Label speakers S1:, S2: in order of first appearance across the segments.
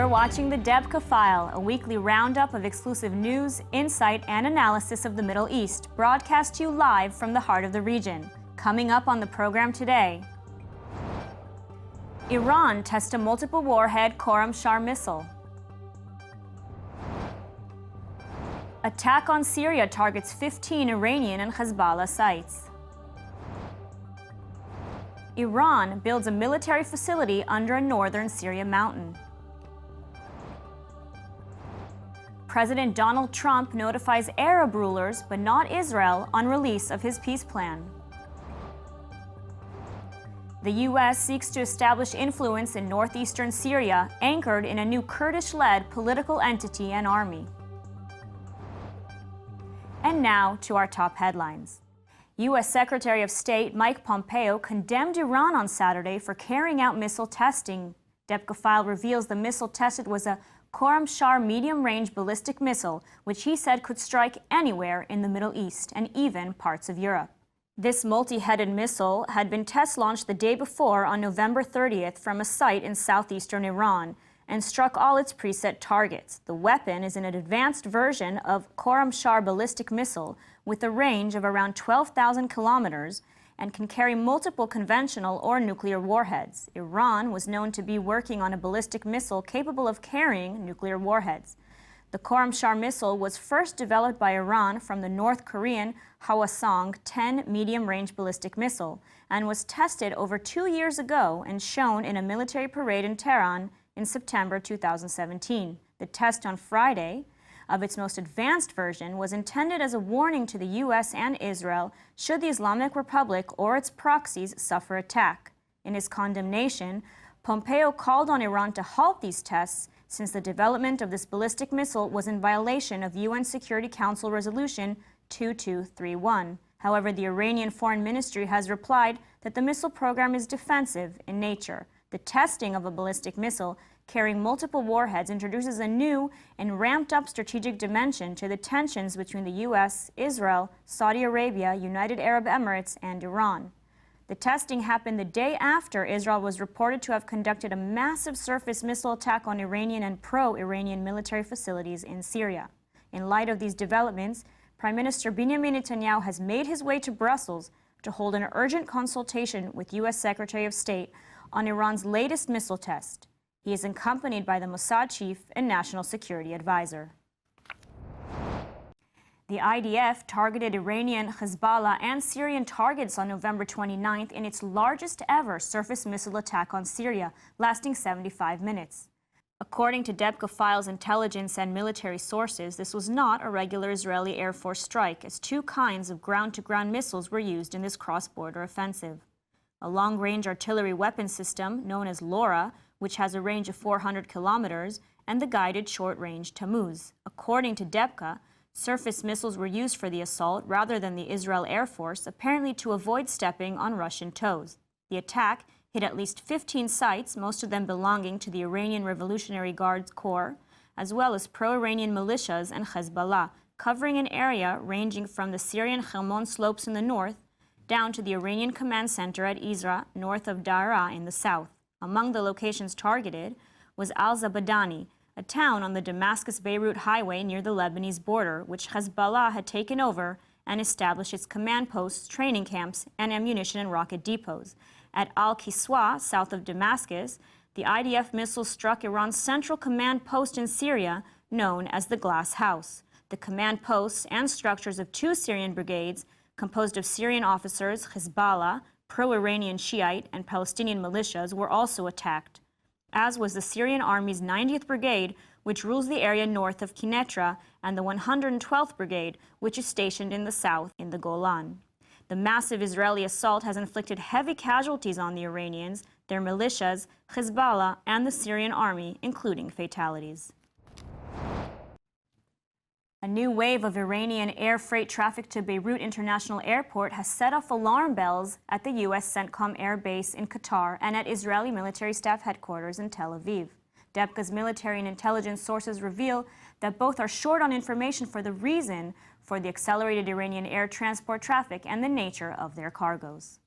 S1: You're watching the Debka File, a weekly roundup of exclusive news, insight, and analysis of the Middle East, broadcast to you live from the heart of the region. Coming up on the program today: Iran tests a multiple warhead Khorramshahr missile. Attack on Syria targets 15 Iranian and Hezbollah sites. Iran builds a military facility under a northern Syria mountain. President Donald Trump notifies Arab rulers, but not Israel, on release of his peace plan. The U.S. seeks to establish influence in northeastern Syria, anchored in a new Kurdish-led political entity and army. And now to our top headlines. U.S. Secretary of State Mike Pompeo condemned Iran on Saturday for carrying out missile testing. Debka File reveals the missile tested was a Khorramshahr medium-range ballistic missile, which he said could strike anywhere in the Middle East and even parts of Europe. This multi-headed missile had been test-launched the day before on November 30th from a site in southeastern Iran and struck all its preset targets. The weapon is an advanced version of Khorramshahr ballistic missile with a range of around 12,000 kilometers and can carry multiple conventional or nuclear warheads. Iran was known to be working on a ballistic missile capable of carrying nuclear warheads. The Khorramshahr missile was first developed by Iran from the North Korean Hwasong-10 medium-range ballistic missile and was tested over 2 years ago and shown in a military parade in Tehran in September 2017. The test on Friday of its most advanced version was intended as a warning to the U.S. and Israel should the Islamic Republic or its proxies suffer attack. In his condemnation, Pompeo called on Iran to halt these tests since the development of this ballistic missile was in violation of UN Security Council Resolution 2231. However, the Iranian Foreign Ministry has replied that the missile program is defensive in nature. The testing of a ballistic missile carrying multiple warheads introduces a new and ramped-up strategic dimension to the tensions between the U.S., Israel, Saudi Arabia, United Arab Emirates, and Iran. The testing happened the day after Israel was reported to have conducted a massive surface missile attack on Iranian and pro-Iranian military facilities in Syria. In light of these developments, Prime Minister Benjamin Netanyahu has made his way to Brussels to hold an urgent consultation with U.S. Secretary of State on Iran's latest missile test. He is accompanied by the Mossad chief and national security advisor. The IDF targeted Iranian, Hezbollah, and Syrian targets on November 29th in its largest ever surface missile attack on Syria, lasting 75 minutes. According to Debka File's intelligence and military sources, this was not a regular Israeli Air Force strike, as two kinds of ground-to-ground missiles were used in this cross-border offensive. A long-range artillery weapon system, known as LoRa, which has a range of 400 kilometers, and the guided short-range Tammuz. According to Debka, surface missiles were used for the assault rather than the Israel Air Force, apparently to avoid stepping on Russian toes. The attack hit at least 15 sites, most of them belonging to the Iranian Revolutionary Guards Corps, as well as pro-Iranian militias and Hezbollah, covering an area ranging from the Syrian Helmond slopes in the north down to the Iranian command center at Isra, north of Daraa in the south. Among the locations targeted was Al-Zabadani, a town on the Damascus-Beirut highway near the Lebanese border, which Hezbollah had taken over and established its command posts, training camps, and ammunition and rocket depots. At Al-Kiswa, south of Damascus, the IDF missiles struck Iran's central command post in Syria, known as the Glass House. The command posts and structures of two Syrian brigades, composed of Syrian officers, Hezbollah, pro-Iranian Shiite, and Palestinian militias, were also attacked, as was the Syrian Army's 90th Brigade, which rules the area north of Quneitra, and the 112th Brigade, which is stationed in the south in the Golan. The massive Israeli assault has inflicted heavy casualties on the Iranians, their militias, Hezbollah, and the Syrian Army, including fatalities. A new wave of Iranian air freight traffic to Beirut International Airport has set off alarm bells at the U.S. CENTCOM Air Base in Qatar and at Israeli military staff headquarters in Tel Aviv. Debka's military and intelligence sources reveal that both are short on information for the reason for the accelerated Iranian air transport traffic and the nature of their cargoes.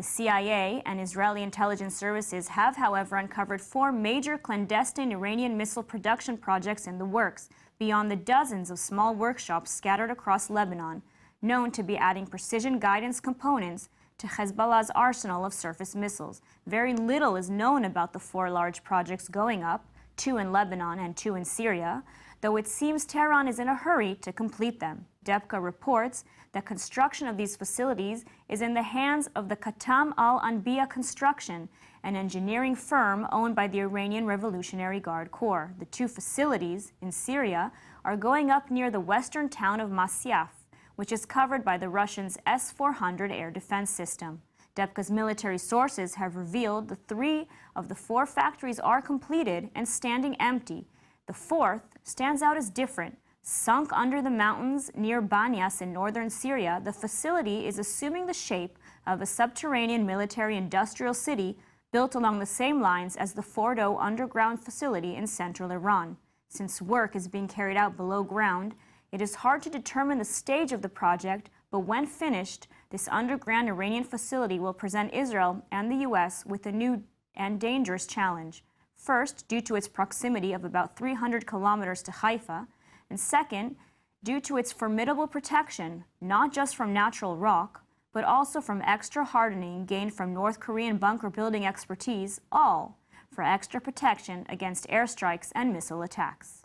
S1: The CIA and Israeli intelligence services have, however, uncovered 4 major clandestine Iranian missile production projects in the works, beyond the dozens of small workshops scattered across Lebanon, known to be adding precision guidance components to Hezbollah's arsenal of surface missiles. Very little is known about the 4 large projects going up, 2 in Lebanon and 2 in Syria, though it seems Tehran is in a hurry to complete them. Debka reports that construction of these facilities is in the hands of the Khatam al-Anbiya Construction, an engineering firm owned by the Iranian Revolutionary Guard Corps. The 2 facilities in Syria are going up near the western town of Masyaf, which is covered by the Russians' S-400 air defense system. Debka's military sources have revealed the 3 of the 4 factories are completed and standing empty. The 4th stands out as different. Sunk under the mountains near Banyas in northern Syria, the facility is assuming the shape of a subterranean military-industrial city built along the same lines as the Fordo underground facility in central Iran. Since work is being carried out below ground, it is hard to determine the stage of the project, but when finished, this underground Iranian facility will present Israel and the U.S. with a new and dangerous challenge. First, due to its proximity of about 300 kilometers to Haifa, and second, due to its formidable protection, not just from natural rock, but also from extra hardening gained from North Korean bunker building expertise, all for extra protection against airstrikes and missile attacks.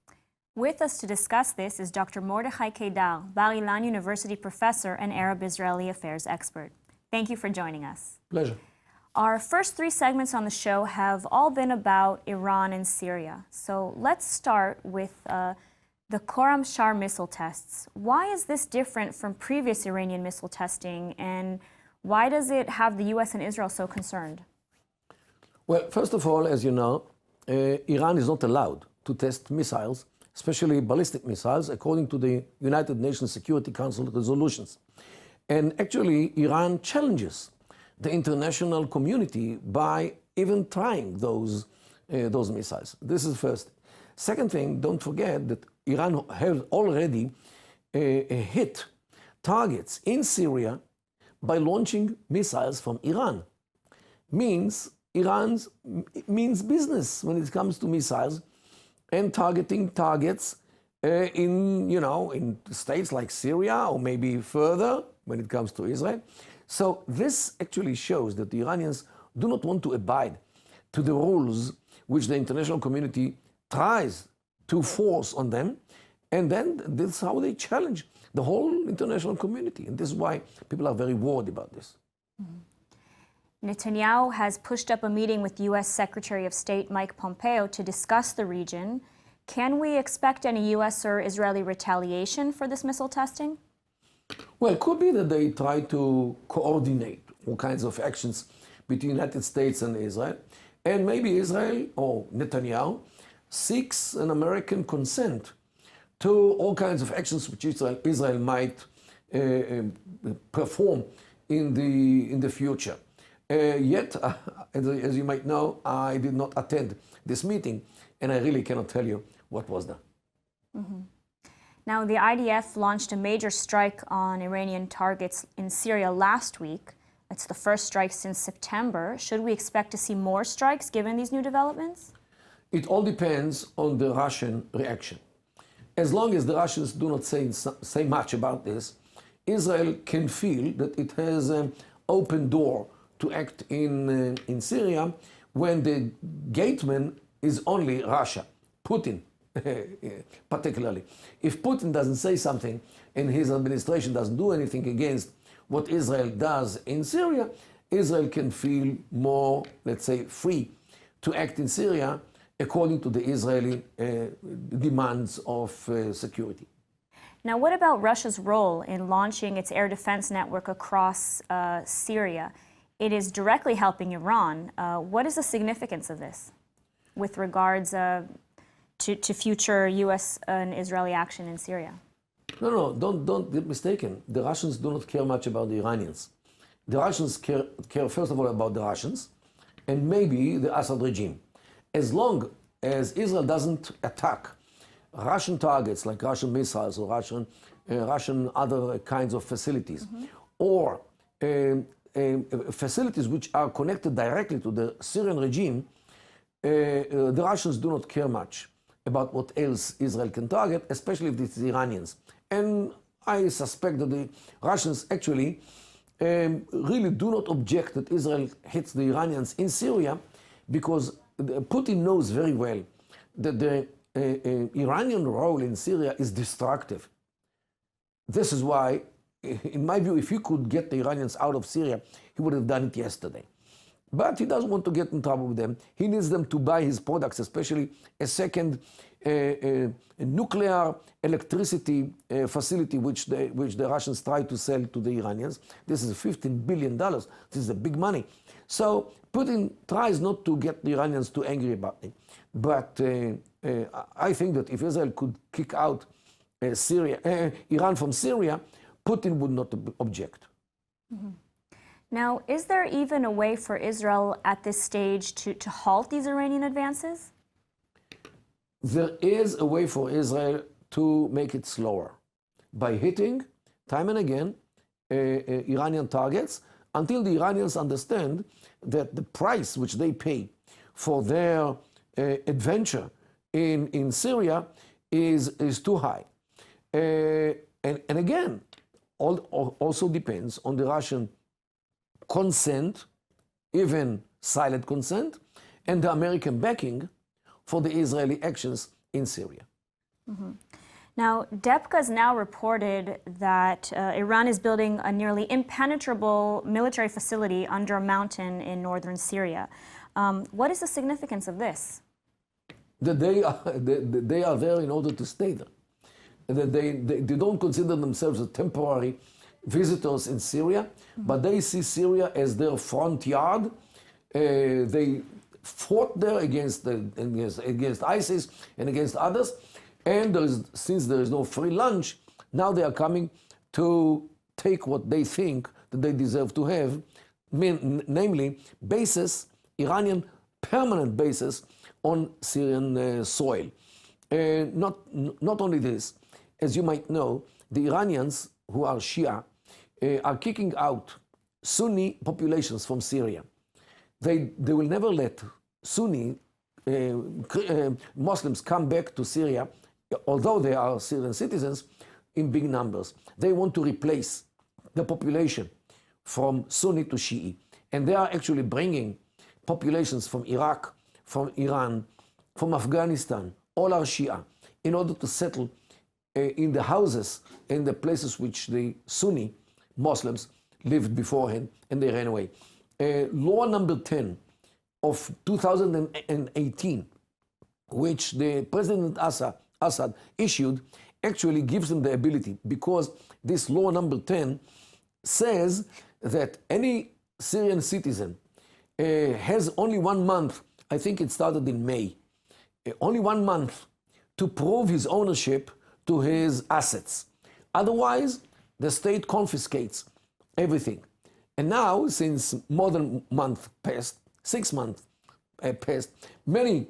S1: With us to discuss this is Dr. Mordechai Kedar, Bar-Ilan University professor and Arab-Israeli affairs expert. Thank you for joining us.
S2: Pleasure.
S1: Our first 3 segments on the show have all been about Iran and Syria. So let's start with the Khorram Shar missile tests. Why is this different from previous Iranian missile testing, and why does it have the U.S. and Israel so concerned?
S2: Well, first of all, as you know, Iran is not allowed to test missiles, especially ballistic missiles, according to the United Nations Security Council resolutions. And actually, Iran challenges the international community by even trying those missiles. This is first. Second thing, don't forget that Iran has already hit targets in Syria by launching missiles from Iran. Iran means business when it comes to missiles and targeting targets in states like Syria or maybe further when it comes to Israel. So this actually shows that the Iranians do not want to abide to the rules which the international community tries to force on them, and then this is how they challenge the whole international community. And this is why people are very worried about this.
S1: Mm-hmm. Netanyahu has pushed up a meeting with U.S. Secretary of State Mike Pompeo to discuss the region. Can we expect any U.S. or Israeli retaliation for this missile testing?
S2: Well, it could be that they try to coordinate all kinds of actions between the United States and Israel. And maybe Israel or Netanyahu seeks an American consent to all kinds of actions which Israel might perform in the future. Yet, as you might know, I did not attend this meeting, and I really cannot tell you what was done.
S1: Mm-hmm. Now, the IDF launched a major strike on Iranian targets in Syria last week. It's the first strike since September. Should we expect to see more strikes given these new developments?
S2: It all depends on the Russian reaction. As long as the Russians do not say much about this, Israel can feel that it has an open door to act in Syria when the gateman is only Russia, Putin particularly. If Putin doesn't say something and his administration doesn't do anything against what Israel does in Syria, Israel can feel more, let's say, free to act in Syria according to the Israeli demands of security.
S1: Now, what about Russia's role in launching its air defense network across Syria? It is directly helping Iran. What is the significance of this with regards to future U.S. and Israeli action in Syria?
S2: No, don't get mistaken. The Russians do not care much about the Iranians. The Russians care first of all about the Russians and maybe the Assad regime. As long as Israel doesn't attack Russian targets like Russian missiles or Russian other kinds of facilities, or facilities which are connected directly to the Syrian regime, the Russians do not care much about what else Israel can target, especially if it's the Iranians. And I suspect that the Russians actually really do not object that Israel hits the Iranians in Syria, because Putin knows very well that the Iranian role in Syria is destructive. This is why, in my view, if he could get the Iranians out of Syria, he would have done it yesterday. But he doesn't want to get in trouble with them. He needs them to buy his products, especially a second nuclear electricity facility which the Russians try to sell to the Iranians. This is $15 billion. This is a big money. So Putin tries not to get the Iranians too angry about it. But I think that if Israel could kick out Iran from Syria, Putin would not object.
S1: Mm-hmm. Now, is there even a way for Israel at this stage to halt these Iranian advances?
S2: There is a way for Israel to make it slower by hitting time and again Iranian targets until the Iranians understand that the price which they pay for their adventure in Syria is too high. And again, also depends on the Russian consent, even silent consent, and the American backing for the Israeli actions in Syria.
S1: Mm-hmm. Now, Debka has now reported that Iran is building a nearly impenetrable military facility under a mountain in northern Syria. What is the significance of this?
S2: That they are there in order to stay there. That they don't consider themselves as temporary visitors in Syria, mm-hmm. but they see Syria as their front yard. They fought there against ISIS and against others, and since there is no free lunch, now they are coming to take what they think that they deserve to have, namely bases, Iranian permanent bases on Syrian soil. Not only this, as you might know, the Iranians, who are Shia, are kicking out Sunni populations from Syria. They will never let Sunni Muslims come back to Syria, although they are Syrian citizens, in big numbers. They want to replace the population from Sunni to Shi'i. And they are actually bringing populations from Iraq, from Iran, from Afghanistan, all are Shia, in order to settle in the houses, in the places which the Sunni Muslims lived beforehand, and they ran away. Law number 10 of 2018, which the President Assad issued, actually gives them the ability, because this law number 10 says that any Syrian citizen has only 1 month, I think it started in May, only 1 month to prove his ownership to his assets. Otherwise, the state confiscates everything. And now, since more than a month passed, 6 months passed, many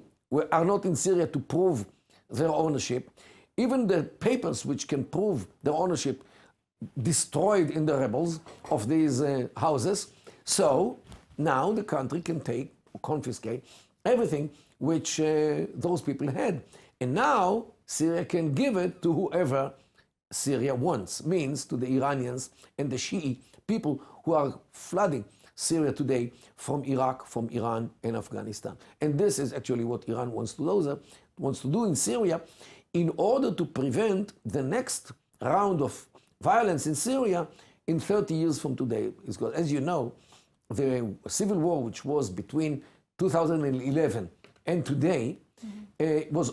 S2: are not in Syria to prove their ownership. Even the papers which can prove their ownership destroyed in the rebels of these houses. So now the country can confiscate everything which those people had. And now Syria can give it to whoever Syria wants, means to the Iranians and the Shi'i people who are flooding Syria today from Iraq, from Iran, and Afghanistan. And this is actually what Iran wants to do in Syria in order to prevent the next round of violence in Syria in 30 years from today. Because, as you know, the civil war, which was between 2011 and today, was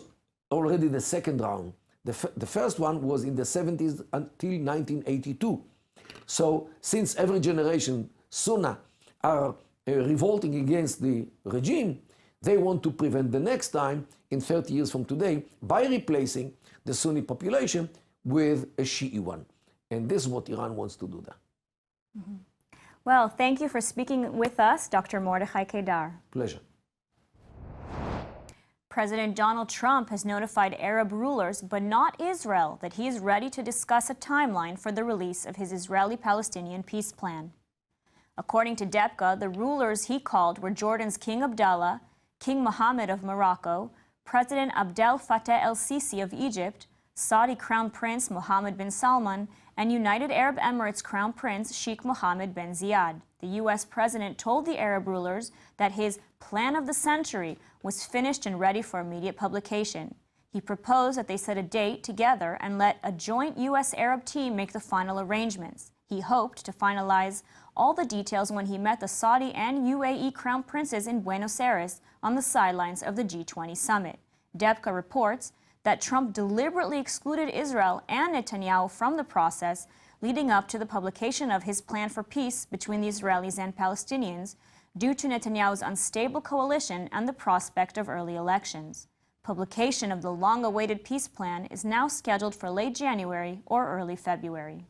S2: already the second round. The first one was in the 70s until 1982. So since every generation, Sunni are revolting against the regime, they want to prevent the next time, in 30 years from today, by replacing the Sunni population with a Shi'i one. And this is what Iran wants to do there.
S1: Mm-hmm. Well, thank you for speaking with us, Dr. Mordechai Kedar.
S2: Pleasure.
S1: President Donald Trump has notified Arab rulers, but not Israel, that he is ready to discuss a timeline for the release of his Israeli-Palestinian peace plan. According to Debka, the rulers he called were Jordan's King Abdallah, King Mohammed of Morocco, President Abdel Fattah el-Sisi of Egypt, Saudi Crown Prince Mohammed bin Salman, and United Arab Emirates Crown Prince Sheikh Mohammed bin Zayed. The U.S. president told the Arab rulers that his plan of the century was finished and ready for immediate publication. He proposed that they set a date together and let a joint U.S.-Arab team make the final arrangements. He hoped to finalize all the details when he met the Saudi and UAE Crown Princes in Buenos Aires on the sidelines of the G20 summit. Debka reports that Trump deliberately excluded Israel and Netanyahu from the process leading up to the publication of his plan for peace between the Israelis and Palestinians due to Netanyahu's unstable coalition and the prospect of early elections. Publication of the long-awaited peace plan is now scheduled for late January or early February.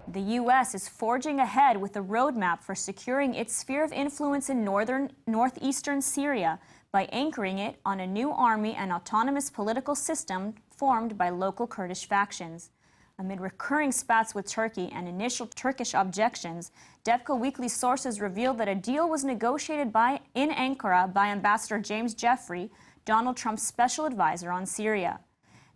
S1: The U.S. is forging ahead with a roadmap for securing its sphere of influence in northeastern Syria by anchoring it on a new army and autonomous political system formed by local Kurdish factions. Amid recurring spats with Turkey and initial Turkish objections, Debka Weekly sources revealed that a deal was negotiated in Ankara by Ambassador James Jeffrey, Donald Trump's special advisor on Syria.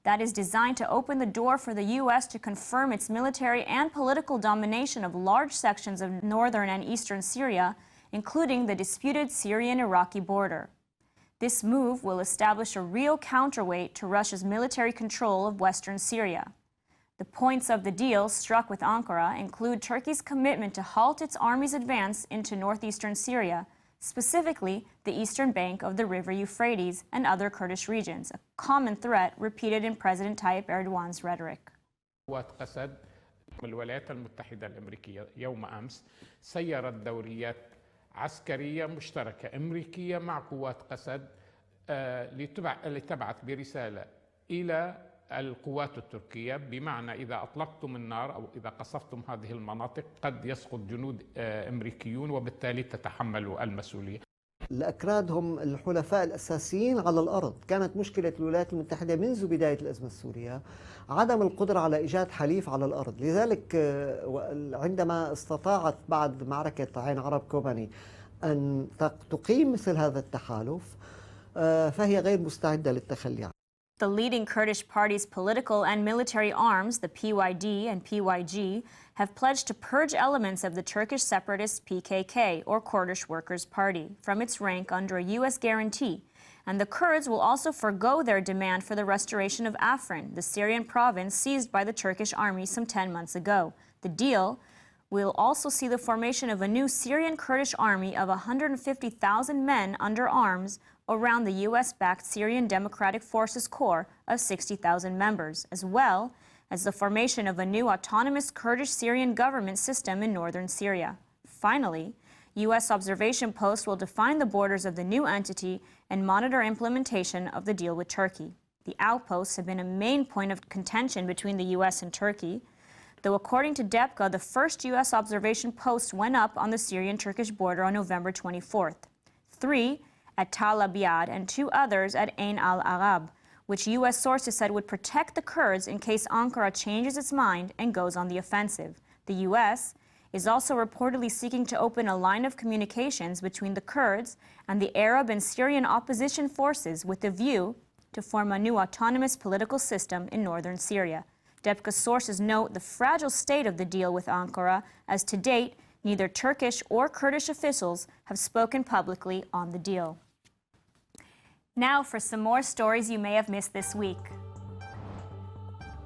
S1: That is designed to open the door for the U.S. to confirm its military and political domination of large sections of northern and eastern Syria, including the disputed Syrian-Iraqi border. This move will establish a real counterweight to Russia's military control of western Syria. The points of the deal struck with Ankara include Turkey's commitment to halt its army's advance into northeastern Syria, specifically the eastern bank of the river Euphrates and other Kurdish regions, a common threat repeated in President Tayyip Erdogan's rhetoric.
S3: قوات قسد الولايات المتحدة الأمريكية يوم أمس سيرت دوريات عسكرية مشتركة أمريكية مع قوات قسد لتبعث برسالة إلى القوات التركية بمعنى إذا أطلقتم النار أو إذا قصفتم هذه المناطق قد يسقط جنود أمريكيون وبالتالي تتحملوا المسؤولية.
S4: الأكراد هم الحلفاء الأساسيين على الأرض. كانت مشكلة الولايات المتحدة منذ بداية الأزمة السورية عدم القدرة على إيجاد حليف على الأرض. لذلك عندما استطاعت بعد معركة عين عرب كوباني أن تقيم مثل هذا التحالف فهي غير مستعدة للتخلي عنه.
S1: The leading Kurdish party's political and military arms, the PYD and PYG, have pledged to purge elements of the Turkish separatist PKK, or Kurdish Workers' Party, from its rank under a U.S. guarantee, and the Kurds will also forgo their demand for the restoration of Afrin, the Syrian province seized by the Turkish army some 10 months ago. The deal will also see the formation of a new Syrian Kurdish army of 150,000 men under arms around the U.S.-backed Syrian Democratic Forces Corps of 60,000 members, as well as the formation of a new autonomous Kurdish Syrian government system in northern Syria. Finally, U.S. observation posts will define the borders of the new entity and monitor implementation of the deal with Turkey. The outposts have been a main point of contention between the U.S. and Turkey, though according to Debka, the first U.S. observation post went up on the Syrian-Turkish border on November 24th. 3 at Tal Abyad and 2 others at Ain al-Arab, which U.S. sources said would protect the Kurds in case Ankara changes its mind and goes on the offensive. The U.S. is also reportedly seeking to open a line of communications between the Kurds and the Arab and Syrian opposition forces with the view to form a new autonomous political system in northern Syria. Debka's sources note the fragile state of the deal with Ankara, as to date, neither Turkish or Kurdish officials have spoken publicly on the deal. Now for some more stories you may have missed this week.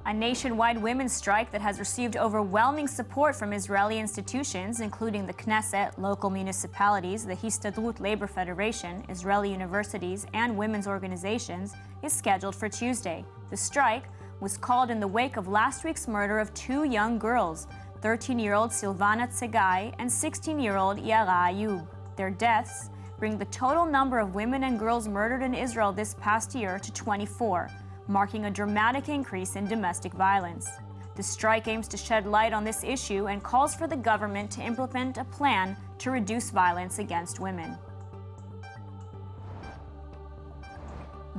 S1: A nationwide women's strike that has received overwhelming support from Israeli institutions, including the Knesset, local municipalities, the Histadrut Labor Federation, Israeli universities, and women's organizations, is scheduled for Tuesday. The strike was called in the wake of last week's murder of 2 young girls, 13-year-old Silvana Tsegai and 16-year-old Yara Ayub. Their deaths bring the total number of women and girls murdered in Israel this past year to 24, marking a dramatic increase in domestic violence. The strike aims to shed light on this issue and calls for the government to implement a plan to reduce violence against women.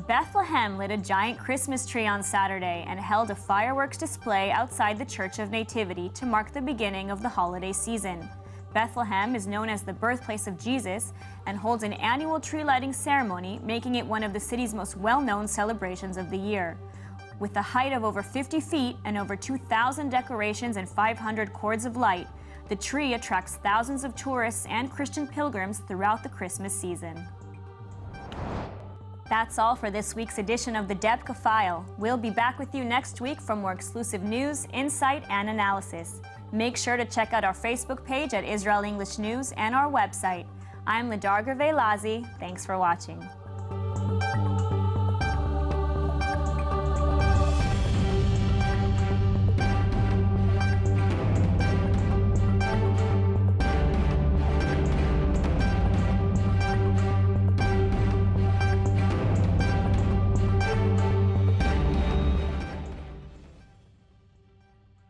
S1: Bethlehem lit a giant Christmas tree on Saturday and held a fireworks display outside the Church of Nativity to mark the beginning of the holiday season. Bethlehem is known as the birthplace of Jesus and holds an annual tree lighting ceremony, making it one of the city's most well-known celebrations of the year. With a height of over 50 feet and over 2,000 decorations and 500 cords of light, the tree attracts thousands of tourists and Christian pilgrims throughout the Christmas season. That's all for this week's edition of the Debka File. We'll be back with you next week for more exclusive news, insight, and analysis. Make sure to check out our Facebook page at Israel English News and our website. I'm Lidarga Velazi. Thanks for watching.